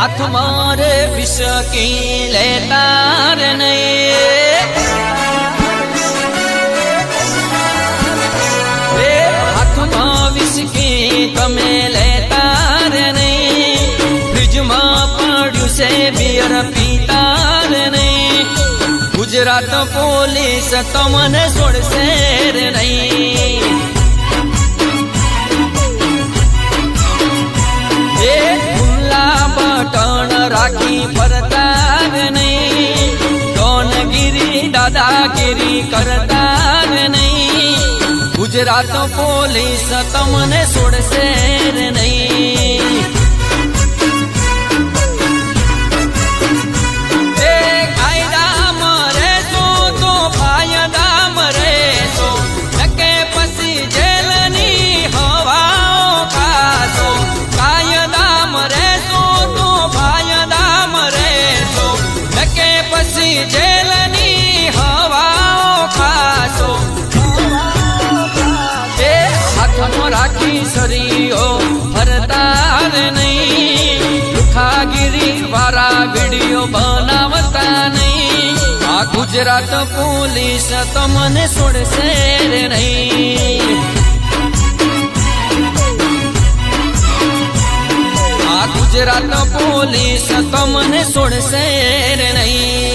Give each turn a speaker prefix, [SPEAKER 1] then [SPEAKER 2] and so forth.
[SPEAKER 1] हाथ मारे विष की लेतार नहीं, हाथ में विष की तमे लेतार नहीं, फ्रिज में पड़्यू से बियर पीतार नहीं, गुजरात पोलीस तमने छोड़शे नहीं। बटन राखी फरतार नहीं, डॉनगिरी दादागिरी करतार नहीं, गुजरात पोलीस तमने छोड़शे नहीं। कायदा मरे तो फायदा मरे तो नके पसी जेलनी हवाओ खासो, कायदा मरे जेलनी हवाओ खासो, हाथ में राखी सरियो फरतार नहीं, लुखागिरी वारा वीडियो बनावता नहीं, आ गुजरात पुलिस तमने छोड़शे नहीं। गुजरात पुलिस तमने छोड़शे नहीं।